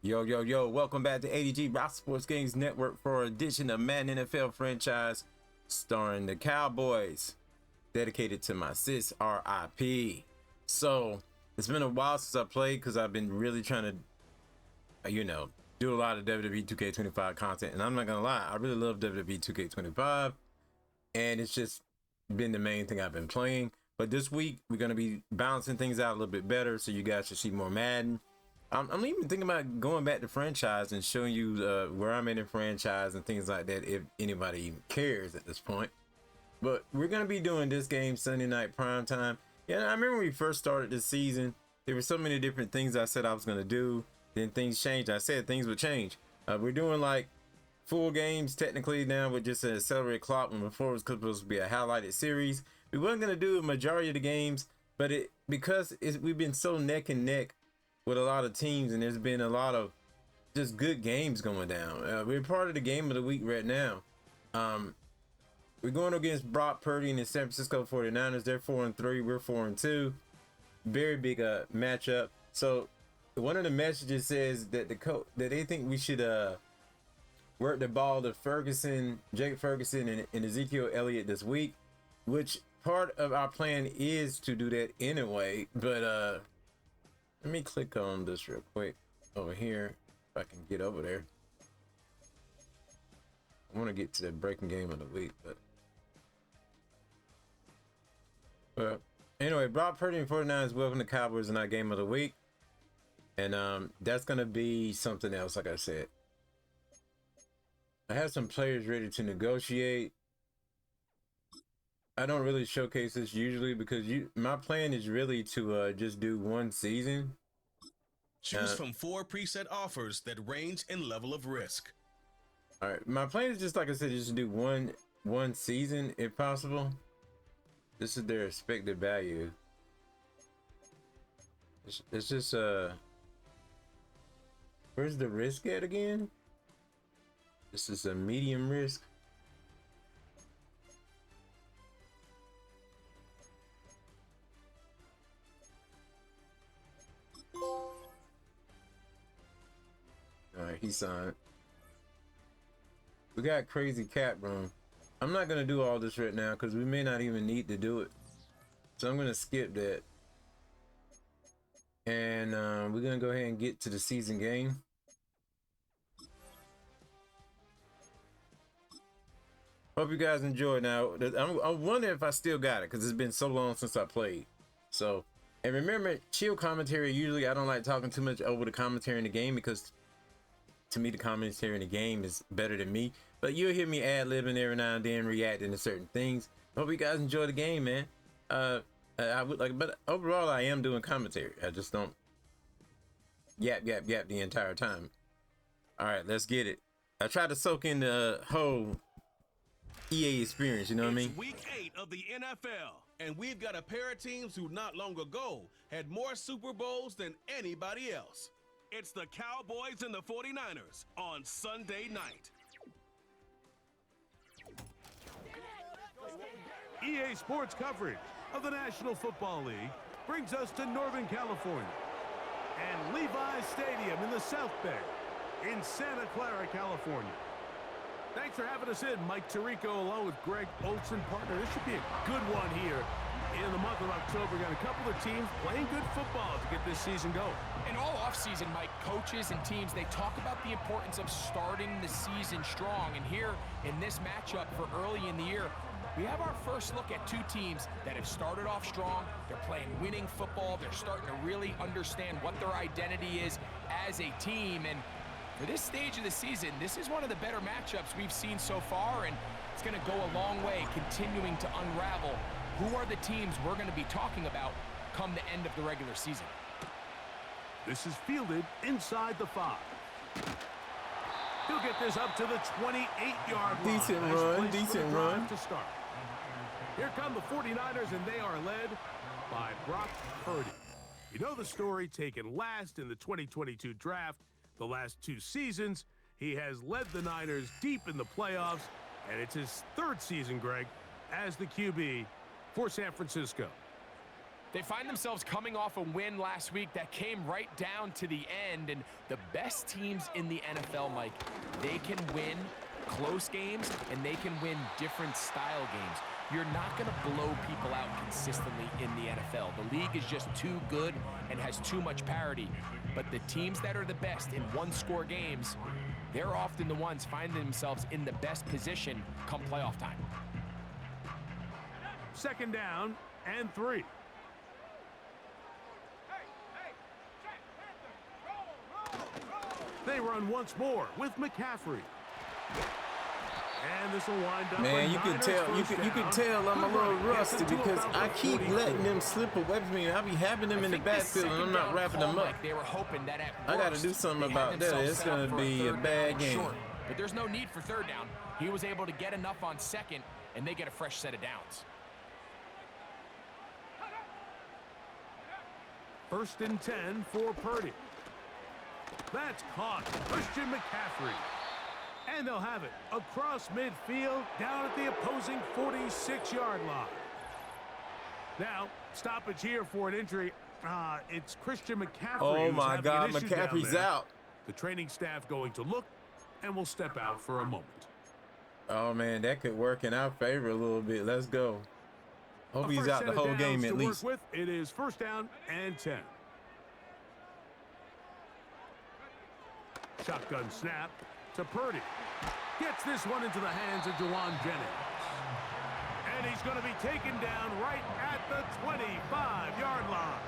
Yo, welcome back to ATG Rock Sports Games Network for an edition of Madden NFL franchise starring the Cowboys, dedicated to my sis, RIP. So, it's been a while since I played because I've been really trying to, do a lot of WWE 2K25 content. And I'm not going to lie, I really love WWE 2K25. And it's just been the main thing I've been playing. But this week, we're going to be balancing things out a little bit better so you guys should see more Madden. I'm even thinking about going back to franchise and showing you where I'm in the franchise and things like that if anybody even cares at this point. But we're going to be doing this game Sunday night prime time. Yeah, I remember when we first started this season, there were so many different things I said I was going to do. Then things changed. I said things would change. We're doing like full games technically now with just an accelerated clock, when before it was supposed to be a highlighted series. We weren't going to do a majority of the games, but because we've been so neck and neck with a lot of teams, and there's been a lot of just good games going down. We're part of the game of the week right now. We're going against Brock Purdy and the San Francisco 49ers. They're 4-3, we're 4-2. Very big matchup. So one of the messages says that that they think we should work the ball to Jake Ferguson and Ezekiel Elliott this week, which part of our plan is to do that anyway. But let me click on this real quick over here, if I can get over there. I want to get to the breaking game of the week, but anyway, Brock Purdy and 49ers welcome the Cowboys in our game of the week. And that's going to be something else, like I said. I have some players ready to negotiate. I don't really showcase this usually because my plan is really to just do one season. Choose from 4 preset offers that range in level of risk. All right, my plan is just, like I said, just to do one season if possible. This is their expected value. It's just where's the risk at again? This is a medium risk. Alright, he signed. We got crazy cap room. I'm not gonna do all this right now because we may not even need to do it. So I'm gonna skip that. And we're gonna go ahead and get to the season game. Hope you guys enjoy. Now, I wonder if I still got it because it's been so long since I played. So, and remember, chill commentary. Usually I don't like talking too much over the commentary in the game because to me the commentary in the game is better than me. But you'll hear me ad-libbing every now and then, reacting to certain things. Hope you guys enjoy the game, man. I would like, but overall I am doing commentary. I just don't yap the entire time. All right, let's get it. I try to soak in the whole EA experience, you know what I mean? Week 8 of the NFL, and we've got a pair of teams who not long ago had more Super Bowls than anybody else. It's the Cowboys and the 49ers on Sunday night. EA Sports coverage of the National Football League brings us to Northern California and Levi's Stadium in the South Bay in Santa Clara, California. Thanks for having us in, Mike Tirico, along with Greg Olson, partner. This should be a good one here in the month of October. We got a couple of teams playing good football to get this season going. And all offseason, Mike, coaches and teams, they talk about the importance of starting the season strong. And here in this matchup for early in the year, we have our first look at two teams that have started off strong. They're playing winning football. They're starting to really understand what their identity is as a team. And for this stage of the season, this is one of the better matchups we've seen so far, and it's going to go a long way continuing to unravel who are the teams we're going to be talking about come the end of the regular season. This is fielded inside the 5. He'll get this up to the 28-yard line. Decent run To start. Here come the 49ers, and they are led by Brock Purdy. You know the story, taken last in the 2022 draft. The last 2 seasons, he has led the Niners deep in the playoffs, and it's his 3rd season, Greg, as the QB for San Francisco. They find themselves coming off a win last week that came right down to the end, and the best teams in the NFL, Mike, they can win close games and they can win different style games. You're not going to blow people out consistently in the NFL. The league is just too good and has too much parity. But the teams that are the best in one-score games, they're often the ones finding themselves in the best position come playoff time. 2nd down and 3. They run once more with McCaffrey. And this will wind up. Man, you can tell I'm a little rusty because I keep letting them slip away from me. I be having them in the backfield and I'm not wrapping them up. They were hoping that I got to do something about that. It's going to be a bad game. But there's no need for 3rd down. He was able to get enough on 2nd, and they get a fresh set of downs. 1st and 10 for Purdy. That's caught. Christian McCaffrey. And they'll have it across midfield down at the opposing 46-yard line. Now, stoppage here for an injury. It's Christian McCaffrey. Oh, my God. McCaffrey's out. The training staff going to look and will step out for a moment. Oh, man, that could work in our favor a little bit. Let's go. Hope he's out the whole game at least. It is 1st down and 10. Shotgun snap to Purdy. Gets this one into the hands of Jawan Jennings. And he's going to be taken down right at the 25-yard line.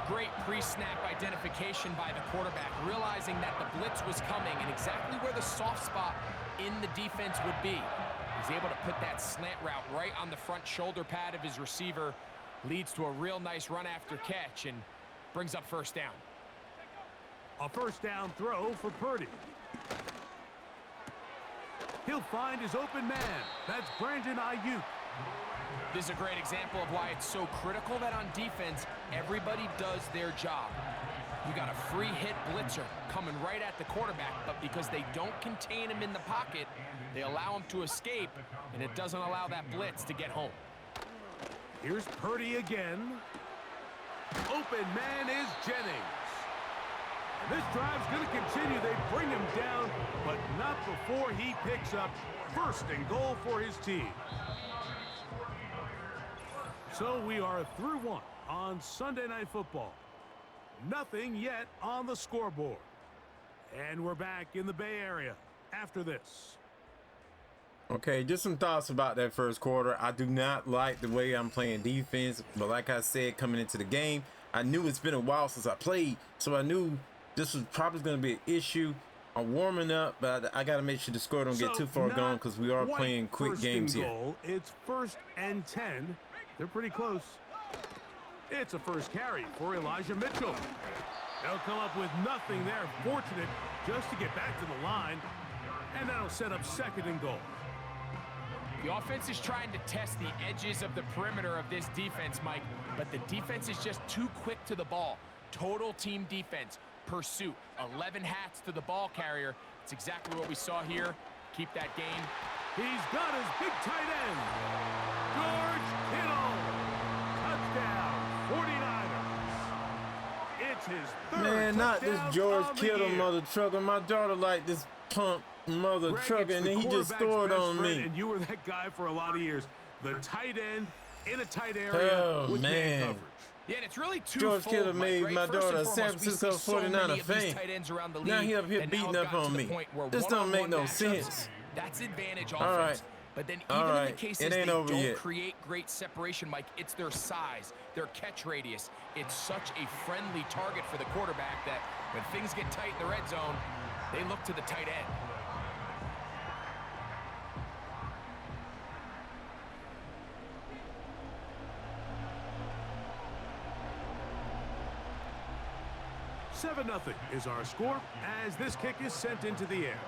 Great pre-snap identification by the quarterback, realizing that the blitz was coming and exactly where the soft spot in the defense would be. He's able to put that slant route right on the front shoulder pad of his receiver. Leads to a real nice run after catch and brings up 1st down. A 1st down throw for Purdy. He'll find his open man. That's Brandon Ayuk. This is a great example of why it's so critical that on defense, everybody does their job. You got a free hit blitzer coming right at the quarterback, but because they don't contain him in the pocket, they allow him to escape, and it doesn't allow that blitz to get home. Here's Purdy again. Open man is Jennings. And this drive's going to continue. They bring him down, but not before he picks up 1st and goal for his team. So we are through 1 on Sunday Night Football. Nothing yet on the scoreboard. And we're back in the Bay Area after this. Okay, just some thoughts about that 1st quarter. I do not like the way I'm playing defense, but like I said, coming into the game, I knew it's been a while since I played, so I knew this was probably going to be an issue. I'm warming up, but I got to make sure the score don't get too far gone because we are playing quick games here. It's 1st and 10. They're pretty close. It's a 1st carry for Elijah Mitchell. They'll come up with nothing there. Fortunate just to get back to the line, and that'll set up 2nd and goal. The offense is trying to test the edges of the perimeter of this defense, Mike, but the defense is just too quick to the ball. Total team defense, pursuit, 11 hats to the ball carrier. It's exactly what we saw here. Keep that game. He's got his big tight end, George Kittle. Touchdown, 49ers. It's his 3rd Man, not this George Kittle year. mother trucker. My daughter like this punk mother trucker, and then he just scored on me. And you were that guy for a lot of years. The tight end in a tight area with man coverage. Yeah, and it's really George Kittle made my daughter a San Francisco 49er fan. Now he up here beating up on me. This don't make no sense. That's advantage offense. All right. But then even in the cases it ain't they over don't yet. create great separation, Mike, it's their size, their catch radius. It's such a friendly target for the quarterback that when things get tight in the red zone, they look to the tight end. Seven 0 is our score as this kick is sent into the air.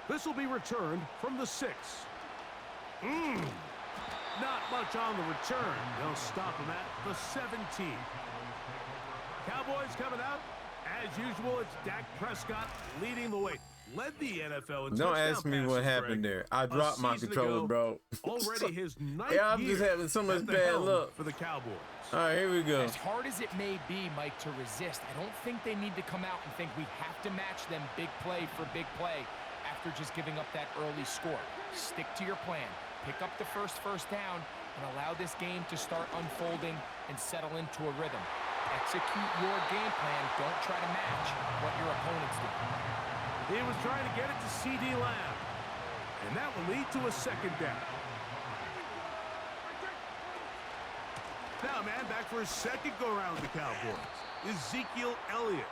This will be returned from the 6. Not much on the return. They'll stop him at the 17. Cowboys coming out. As usual, it's Dak Prescott leading the way. led the NFL in Don't touchdown ask me what passes, happened Greg. there. I A dropped my season controller, ago, bro. Already his ninth Yeah, I'm just year having so much at the bad helm luck. for the Cowboys. All right, here we go. As hard as it may be, Mike, to resist, I don't think they need to come out and think we have to match them big play for big play after just giving up that early score. Stick to your plan. Pick up the first down and allow this game to start unfolding and settle into a rhythm. Execute your game plan. Don't try to match what your opponents do. He was trying to get it to C.D. Lamb, and that will lead to a second down. Now, man, back for his second go-around with the Cowboys. Ezekiel Elliott.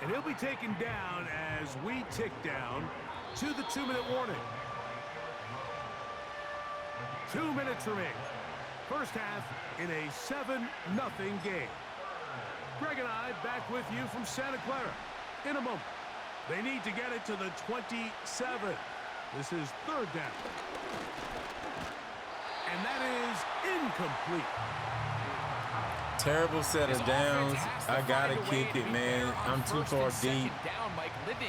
And he'll be taken down as we tick down to the 2-minute warning. 2 minutes remaining. First half in a 7-0 game. Greg and I back with you from Santa Clara in a moment. They need to get it to the 27. This is third down. And that is incomplete. Terrible set of downs. I gotta kick it, man. I'm too far deep.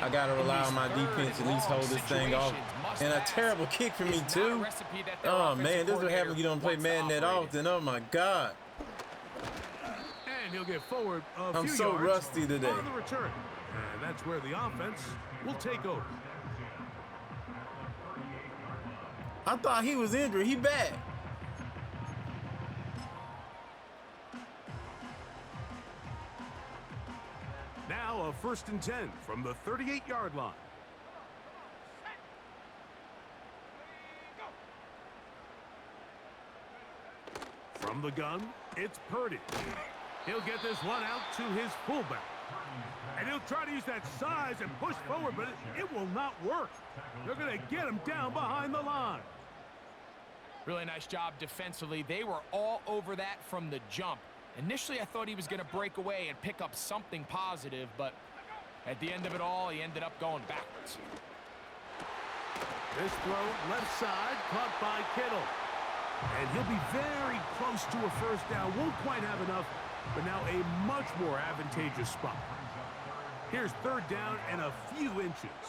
I gotta rely on my defense to at least hold this thing off. And a terrible kick for me too. Oh man, this is what happens when you don't play Madden that often. Oh my God. And he'll get forward a I'm few so yards rusty today. on the return. And that's where the offense will take over. I thought he was injured. He back. Now a 1st and 10 from the 38-yard line. From the gun, it's Purdy. He'll get this one out to his fullback. And he'll try to use that size and push forward, but it will not work. They're going to get him down behind the line. Really nice job defensively. They were all over that from the jump. Initially, I thought he was going to break away and pick up something positive, but at the end of it all, he ended up going backwards. This throw left side, caught by Kittle. And he'll be very close to a first down. Won't quite have enough, but now a much more advantageous spot. Here's third down and a few inches.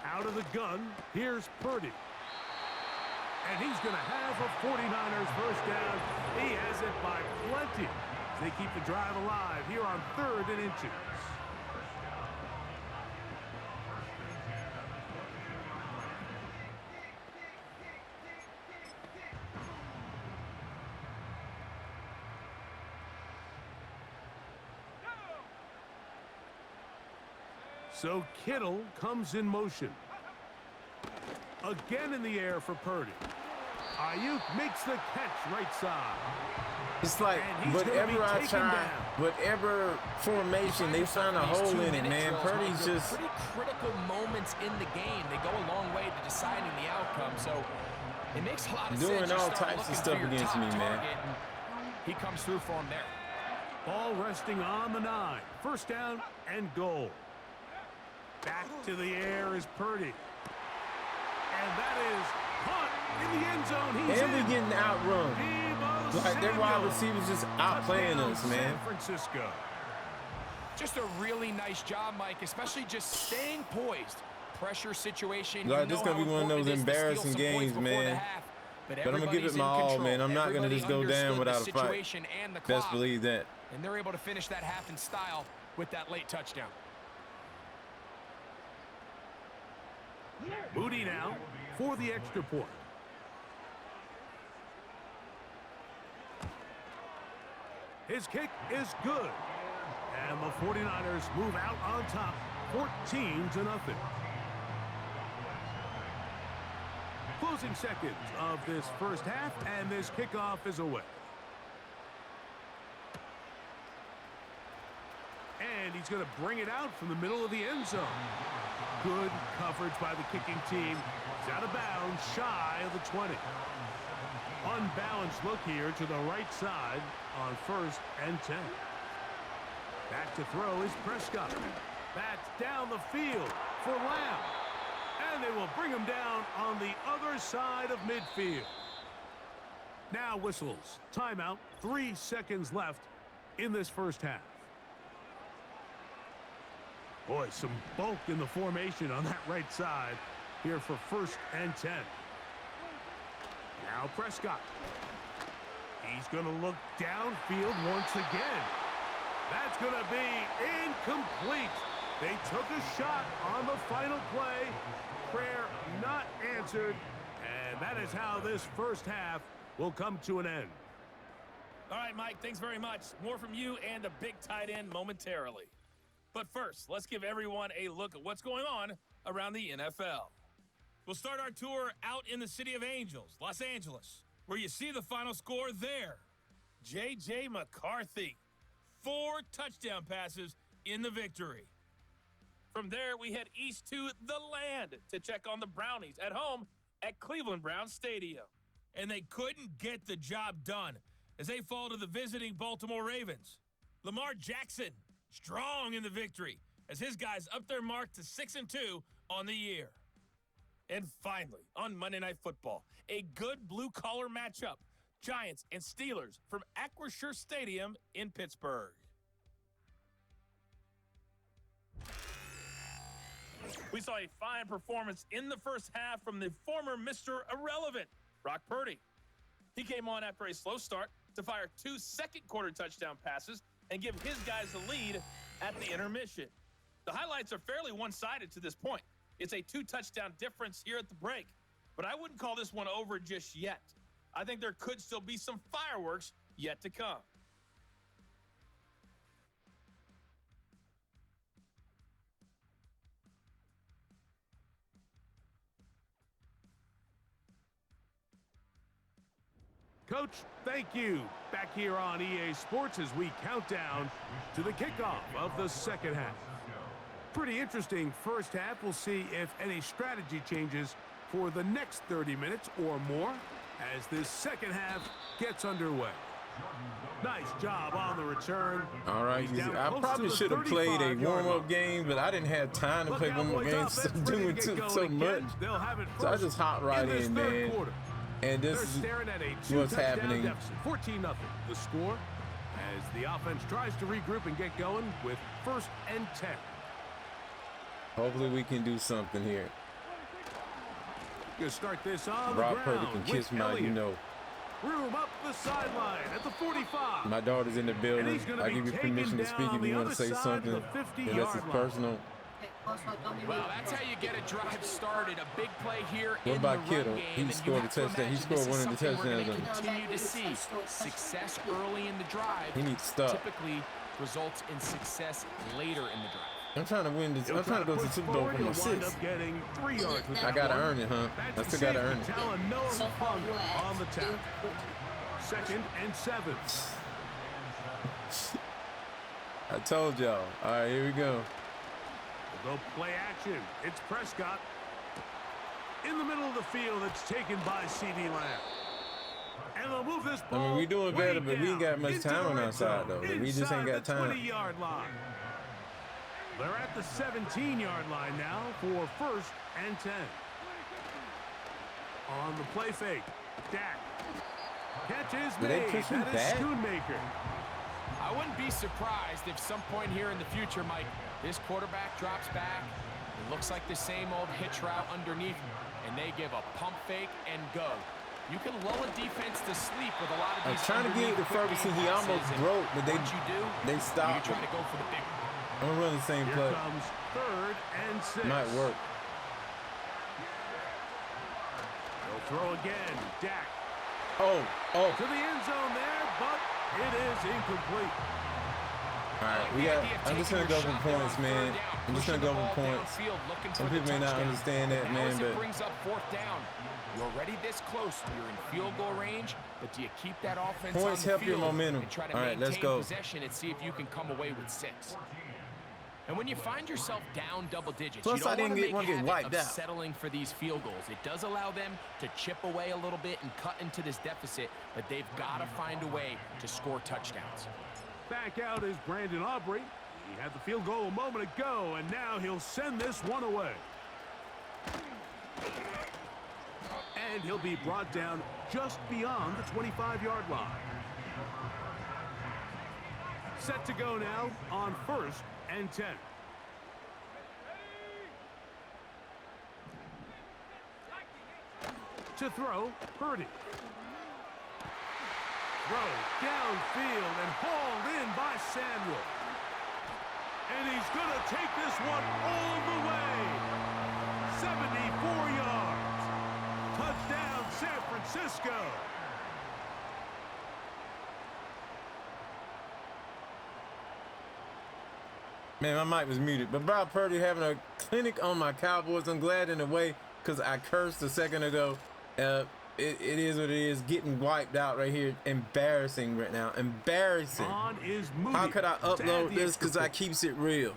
Out of the gun, here's Purdy. And he's going to have a 49ers first down. He has it by plenty. They keep the drive alive here on 3rd and inches. So Kittle comes in motion. Again in the air for Purdy. Ayuk makes the catch right side. It's like whatever I try, whatever formation, they find a hole in it, man. Purdy's just pretty critical moments in the game. They go a long way to deciding the outcome. So it makes a lot of sense. doing all types of stuff against me, man. He comes through for him there. Ball resting on the 9. First down and goal. Back to the air is Purdy. And that is caught in the end zone. He's and we getting outrun. Like their wide receivers just outplaying us, man. San Francisco. Just a really nice job, Mike, especially just staying poised. Pressure situation. Like, this is going to be one of those embarrassing games, man. But I'm going to give it my all, man. I'm not going to just go down without a fight. Best believe that. And they're able to finish that half in style with that late touchdown. Moody now for the extra point. His kick is good. And the 49ers move out on top, 14-0. Closing seconds of this first half, and this kickoff is away. And he's going to bring it out from the middle of the end zone. Good coverage by the kicking team. He's out of bounds, shy of the 20. Unbalanced look here to the right side on 1st and 10. Back to throw is Prescott. That's down the field for Lamb. And they will bring him down on the other side of midfield. Now whistles. Timeout. 3 seconds left in this first half. Boy, some bulk in the formation on that right side here for 1st and 10. Now Prescott. He's going to look downfield once again. That's going to be incomplete. They took a shot on the final play. Prayer not answered. And that is how this first half will come to an end. All right, Mike, thanks very much. More from you and the big tight end momentarily. But first, let's give everyone a look at what's going on around the NFL. We'll start our tour out in the City of Angels, Los Angeles, where you see the final score there. J.J. McCarthy, 4 touchdown passes in the victory. From there, we head east to the land to check on the Brownies at home at Cleveland Browns Stadium. And they couldn't get the job done as they fall to the visiting Baltimore Ravens. Lamar Jackson, strong in the victory as his guys up their mark to 6-2 on the year. And finally, on Monday Night Football, a good blue-collar matchup. Giants and Steelers from Acrisure Stadium in Pittsburgh. We saw a fine performance in the first half from the former Mr. Irrelevant, Brock Purdy. He came on after a slow start to fire 2 second-quarter touchdown passes and give his guys the lead at the intermission. The highlights are fairly one-sided to this point. It's a 2-touchdown difference here at the break, but I wouldn't call this one over just yet. I think there could still be some fireworks yet to come. Coach, thank you. Back here on EA Sports as we count down to the kickoff of the second half. Pretty interesting first half. We'll see if any strategy changes for the next 30 minutes or more as this second half gets underway. Nice job on the return. All right, I probably should have played a warm-up game, but I didn't have time to play warm-up games. Doing so much, so I just hopped right in, man. And this is what's happening. 14-0 the score as the offense tries to regroup and get going with 1st and 10. Hopefully we can do something here. You start this on Brock the Purdy ground can kiss my, room up the sideline at the 45. My daughter's in the building. I give you permission to speak if you want to say something. Unless it's personal. Well, that's how you get a drive started. A big play here what in about the run Kittle? game. He scored a touchdown. He scored one of the touchdowns. We're going to continue to see success early in the drive. He needs to stop. Typically results in success later in the drive. I'm trying to win this. I'm trying to go to the Super Bowl for my sis. I gotta earn it, huh? I still gotta earn it. On the tap. 2nd and 7. I told y'all. All right, here we go. We'll go play action. It's Prescott. In the middle of the field, it's taken by C.D. Lamb. And they'll move this ball. I mean, we're doing better, but we ain't got much time on our side, though. We just ain't got time. 20-yard line. They're at the 17-yard line now for 1st and 10. On the play fake, Dak. Catch is made. That is Schoonmaker. I wouldn't be surprised if some point here in the future, Mike, this quarterback drops back. It looks like the same old hitch route underneath, and they give a pump fake and go. You can lull a defense to sleep with a lot of these. I'm trying to get it to Ferguson. He almost broke, but they stopped. You try to go for the big. I'm gonna run the same play. Here comes 3rd and 6. Might work. They'll throw again. Dak. Oh. To the end zone there, but it is incomplete. All right, I'm just gonna go for points, man. I'm just gonna go for points. Some people may not understand that, man, but brings up 4th down. You're already this close. You're in field goal range, but do you keep that offense points on the help field your momentum. And try to All right, let's maintain go. Possession and see if you can come away with 6. And when you find yourself down double digits, plus you don't I didn't want to get make wiped out. settling for these field goals. It does allow them to chip away a little bit and cut into this deficit, but they've got to find a way to score touchdowns. Back out is Brandon Aubrey. He had the field goal a moment ago, and now he'll send this one away. And he'll be brought down just beyond the 25-yard line. Set to go now on 1st and 10. To throw, Purdy. Throw downfield and hauled in by Samuel. And he's going to take this one all the way. 74 yards. Touchdown, San Francisco. Man, my mic was muted. But Brock Purdy having a clinic on my Cowboys. I'm glad in a way because I cursed a second ago. It is what it is. Getting wiped out right here. Embarrassing right now. Embarrassing. How could I upload this? Because I keeps it real.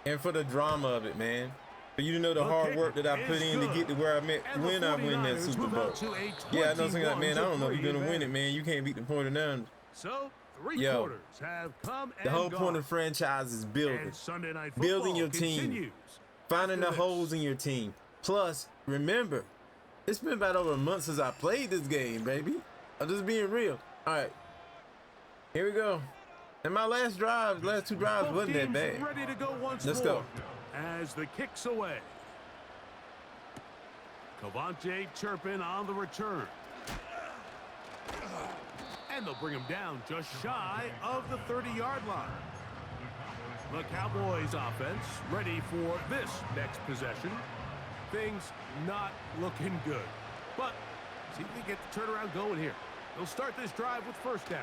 And for the drama of it, man. For you to know the hard work that I put in to get to where I'm at when I win that Super Bowl. Yeah, I know something like, man, I don't know if you're going to win it, man. You can't beat the 49ers. So, three quarters have come and the whole gone. point of franchise is building. Sunday Night Building your continues team. Finding the holes in your team. Plus, remember, it's been about over a month since I played this game, baby. I'm just being real. All right. Here we go. And my last two drives wasn't that bad. Ready to go once Let's more go. As the kick's away. Cavante Turpin on the return. And they'll bring him down just shy of the 30-yard line. The Cowboys offense ready for this next possession. Things not looking good. But see if they get the turnaround going here. They'll start this drive with first down.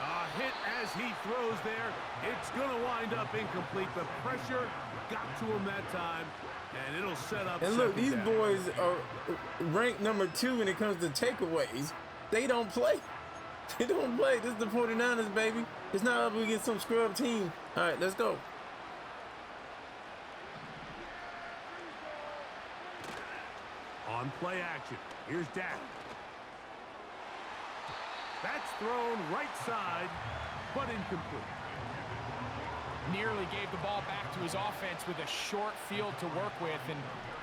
A hit as he throws there. It's going to wind up incomplete. The pressure got to him that time, and it'll set up. And look, these boys are ranked number 2 when it comes to takeaways. They don't play. They don't play. This is the 49ers, baby. It's not up against some scrub team. All right, let's go. On play action. Here's Dak. That's thrown right side, but incomplete. Nearly gave the ball back to his offense with a short field to work with. And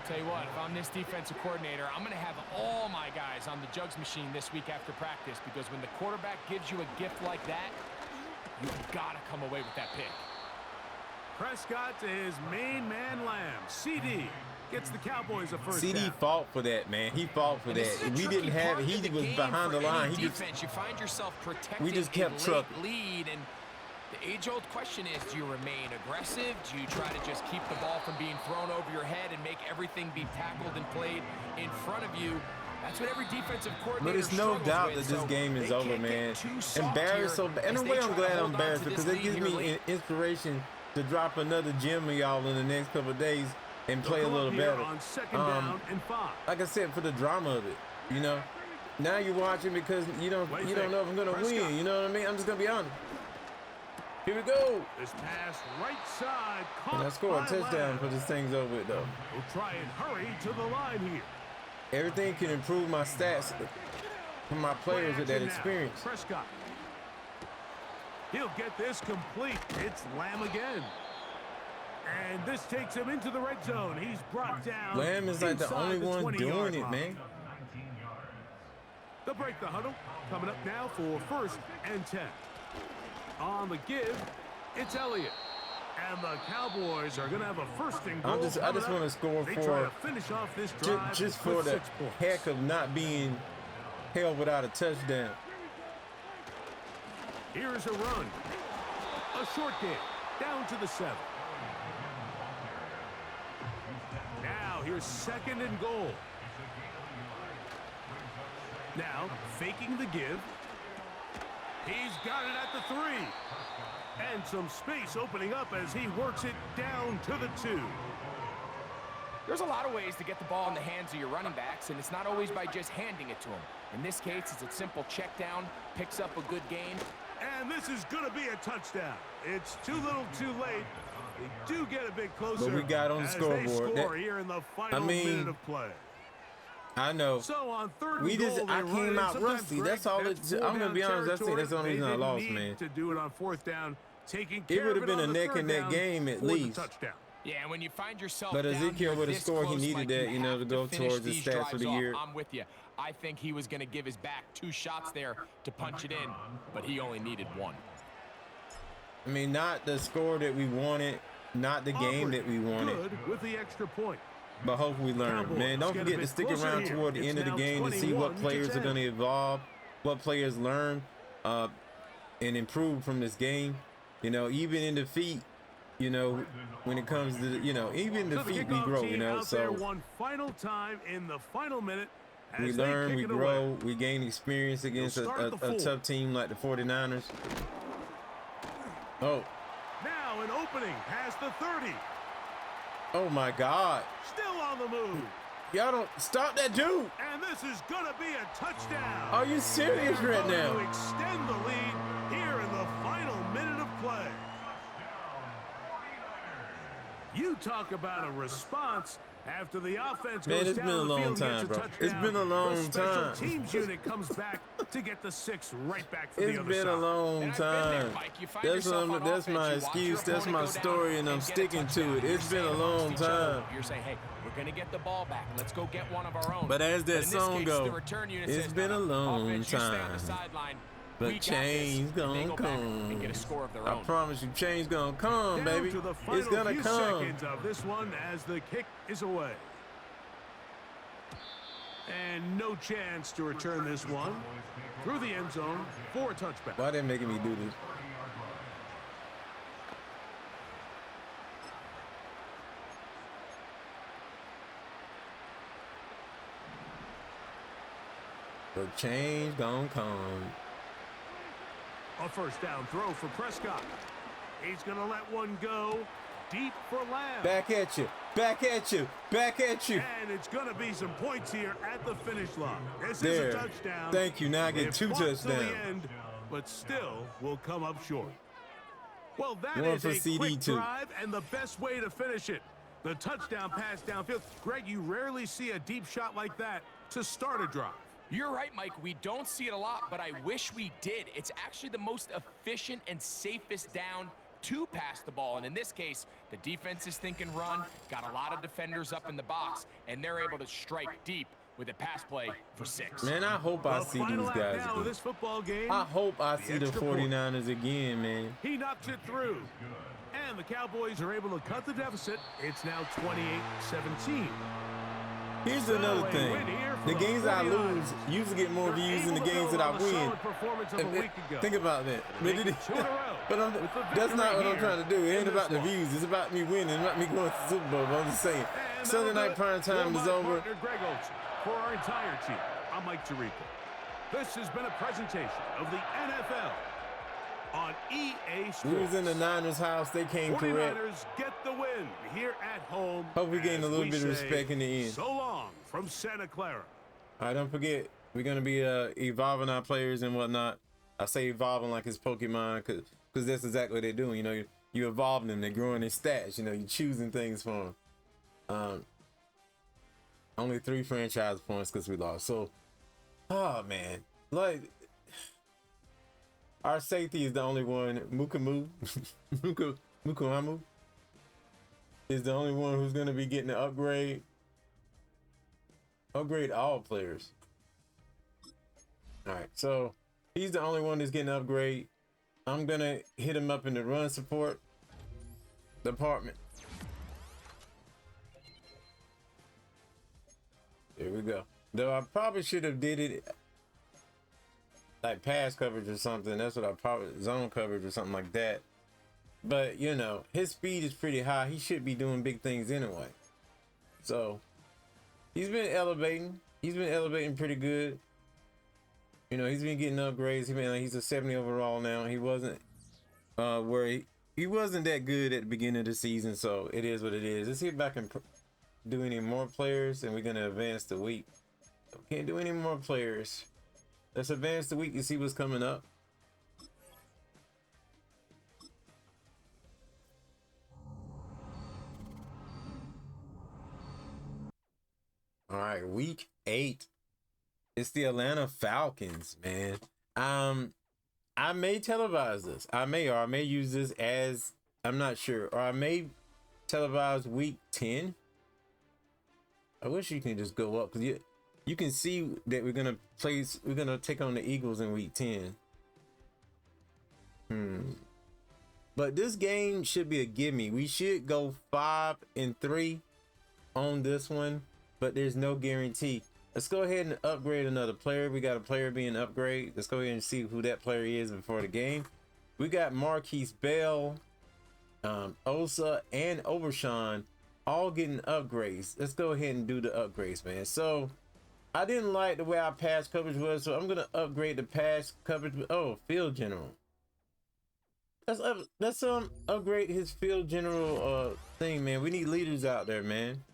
tell you what, if I'm this defensive coordinator, I'm going to have all my guys on the jugs machine this week after practice, because when the quarterback gives you a gift like that, you've got to come away with that pick. Prescott to his main man Lamb. CD gets the Cowboys a first CD down. fought for that, man. He fought for that. We didn't have it. He was behind the line. He just, you find yourself protecting we just kept a trucking. lead, and the age-old question is, do you remain aggressive? Do you try to just keep the ball from being thrown over your head and make everything be tackled and played in front of you? That's what every defensive coordinator But it's no struggles doubt with. that this game is over, man. Embarrassed so bad. In a way, I'm glad I'm embarrassed because it gives me inspiration to drop another gem of y'all in the next couple of days and play a little better. On second down and 5. Like I said, for the drama of it, you know. Now you're watching because you don't know if I'm gonna win. You know what I mean? I'm just gonna be honest. Here we go. This pass right side. And I scored a touchdown for this thing's over with, though. We'll try and hurry to the line here. Everything can improve my stats for my players with that experience. Prescott. He'll get this complete. It's Lamb again. And this takes him into the red zone. He's brought down. Lamb is like the only one doing it, man. They'll break the huddle. Coming up now for first and 10. On the give, it's Elliott. And the Cowboys are going to have a first and goal. I just want to score for finish off this drive just for the heck of not being held without a touchdown. Here's a run. A short game. Down to the 7. Now here's second and goal. Now faking the give. He's got it at the 3. And some space opening up as he works it down to the 2. There's a lot of ways to get the ball in the hands of your running backs, and it's not always by just handing it to them. In this case, it's a simple check down, picks up a good gain. And this is going to be a touchdown. It's too little too late. They do get a bit closer. But we got on the scoreboard. They score here in the final minute of play. I know. So on third and goal, I came out rusty. That's all it. I'm gonna be honest. That's the only reason I lost, man. To do it on fourth down, taking it would have been a neck and neck game at least. Yeah, and when you find yourself but Ezekiel would have scored. He needed that, you know, to go towards the stats for the year. I'm with you. I think he was going to give his back 2 shots there to punch it in, but he only needed 1. I mean, not the score that we wanted, not the game that we wanted. Good with the extra point. but hopefully we learn. Cowboys Man, don't get a forget to bit stick closer around here. toward the It's end of the now game to see what 21 to players are 10. going to evolve, what players learn, and improve from this game. You know, even in defeat, you know, when it comes to, you know, even in So the defeat, we kickoff grow, team you know. out there So one final time in the final minute we as they learn, kick we it grow, away. we gain experience against start a at the 4. tough team like the 49ers. Oh, Now an opening past the 30. oh my God. Still on the move. Y'all don't stop that dude. And this is going to be a touchdown. Are you serious They're right going now? to extend the lead here in the final minute of play. You talk about a response after the offense Man, goes it's down been a the long field and time, gets a bro. touchdown. It's been a long the special time. teams unit comes back to get the 6 right back for It's the other been side. a long And I've been there, time. Mike. You find That's yourself on that's my offense, you watch your excuse. That's opponent my go down story, and I'm get a sticking to touchdown. it. You're It's been a saying long amongst each other, time. You're saying, hey, we're going to get the ball back. Let's go get one of our own. But as that in this song case, go, the return unit it's says, been no, a long offense, you stay on the time. sideline. But We got this. change And they gonna go back and get a come. score of their I own. promise you, change gonna come, Down baby. to the final It's gonna few come. seconds of this one as the kick is away. And no chance to return this one through the end zone for a touchback. Why they making me do this? The change gonna come. A first down throw for Prescott. He's going to let one go deep for Lamb. Back at you. Back at you. Back at you. And it's going to be some points here at the finish line. This There. is a touchdown. Thank you. Now I get They 2 fought till touchdowns. the end, but still will come up short. Well, that One is for a CD quick too. drive and the best way to finish it. The touchdown pass downfield. Greg, you rarely see a deep shot like that to start a drive. You're right, Mike. We don't see it a lot, but I wish we did. It's actually the most efficient and safest down to pass the ball. And in this case, the defense is thinking run, got a lot of defenders up in the box, and they're able to strike deep with a pass play for 6. Man, I hope I The see final these act guys now of again. this football game. I hope I see the extra point. 49ers again, man. He knocks it through. And the Cowboys are able to cut the deficit. It's now 28-17. Here's So another a thing. win here for The games I 49ers. lose usually get more They're views than the able to games build that I on the win. solid performance of a week ago. Think about that. Make it 2 in a row But with the that's not victory what I'm here trying to do. It in ain't this about the one. views. It's about me winning. It's about me going to the Super Bowl. I'm just saying. And Sunday that'll night do it prime time for is my over. partner, Greg Olson. For our entire team, I'm Mike Tirico. This has been a presentation of the NFL on EA Sports. We was in the Niners' house. They came correct. 49ers get the win here at home. Hope we gain a as little we bit of say, respect in the end. So long from Santa Clara. All right, don't forget, we're going to be evolving our players and whatnot. I say evolving like it's Pokemon because that's exactly what they're doing. You know, you're evolving them. They're growing their stats. You know, you're choosing things for them. Only 3 franchise points because we lost. So, oh, man. Like, our safety is the only one. Mukuamu is the only one who's going to be getting an upgrade. Upgrade all players. All right, so he's the only one that's getting an upgrade. I'm gonna hit him up in the run support department. There we go. Though I probably should have did it like pass coverage or something. That's what I probably zone coverage or something like that. But you know, his speed is pretty high. He should be doing big things anyway. So he's been elevating. He's been elevating pretty good. You know, he's been getting upgrades. He's a 70 overall now. He wasn't where he wasn't that good at the beginning of the season. So it is what it is. Let's see if I can do any more players, and we're gonna advance the week. Can't do any more players. Let's advance the week and see what's coming up. All right, week 8. It's the Atlanta Falcons, man. I may televise this. I may use this as, I'm not sure, or I may televise week 10. I wish you can just go up because you can see that we're gonna take on the Eagles in week 10. But this game should be a gimme. We should go 5-3 on this one, but there's no guarantee. Let's go ahead and upgrade another player. We got a player being upgraded. Let's go ahead and see who that player is before the game. We got Marquise Bell, Osa, and Overshawn all getting upgrades. Let's go ahead and do the upgrades, man. So I didn't like the way our pass coverage was, so I'm gonna upgrade the pass coverage. Oh, field general. Let's upgrade his field general thing, man. We need leaders out there, man.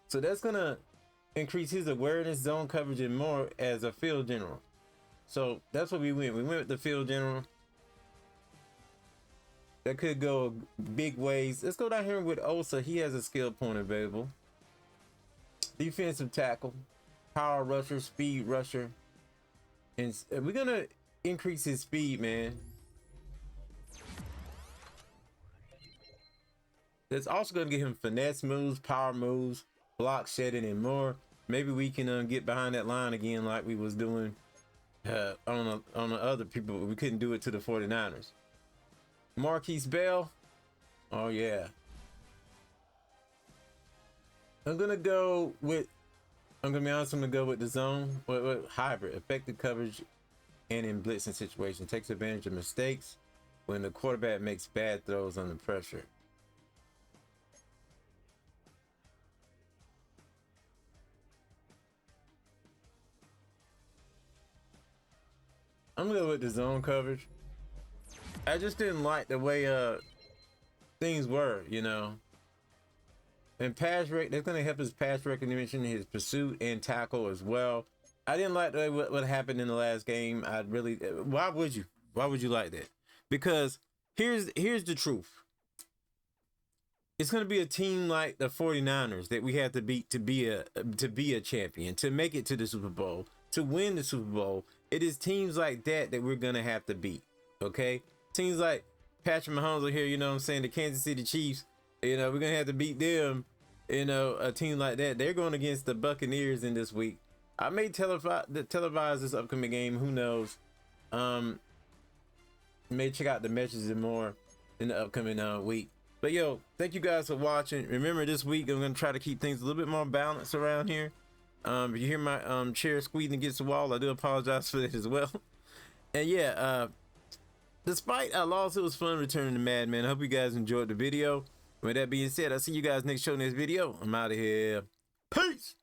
So that's gonna increase his awareness, zone coverage, and more as a field general. So that's what we went. We went with the field general. That could go big ways. Let's go down here with Osa. He has a skill point available. Defensive tackle, power rusher, speed rusher, and we're gonna increase his speed, man. That's also gonna get him finesse moves, power moves, block shedding, and more. Maybe we can get behind that line again like we was doing on the other people, but we couldn't do it to the 49ers. Marquise Bell. Oh yeah. I'm gonna be honest, I'm gonna go with the zone. With hybrid, effective coverage and in blitzing situation. Takes advantage of mistakes when the quarterback makes bad throws under pressure. I'm gonna go with the zone coverage. I just didn't like the way things were, you know. And that's gonna help his pass recognition, his pursuit, and tackle as well. I didn't like the way what happened in the last game. Why would you like that? Because here's the truth. It's gonna be a team like the 49ers that we have to beat to be a champion, to make it to the Super Bowl, to win the Super Bowl. It is teams like that we're gonna have to beat. Okay? Teams like Patrick Mahomes are here, you know what I'm saying, the Kansas City Chiefs, you know, we're gonna have to beat them. You know, a team like that. They're going against the Buccaneers in this week. I may televise this upcoming game, who knows. May check out the messages and more in the upcoming week. But yo, thank you guys for watching. Remember, this week I'm gonna try to keep things a little bit more balanced around here. If you hear my chair squeezing against the wall, I do apologize for that as well. And yeah, despite our loss, it was fun returning to Madden, man. I hope you guys enjoyed the video. With that being said, I'll see you guys next video. I'm out of here. Peace.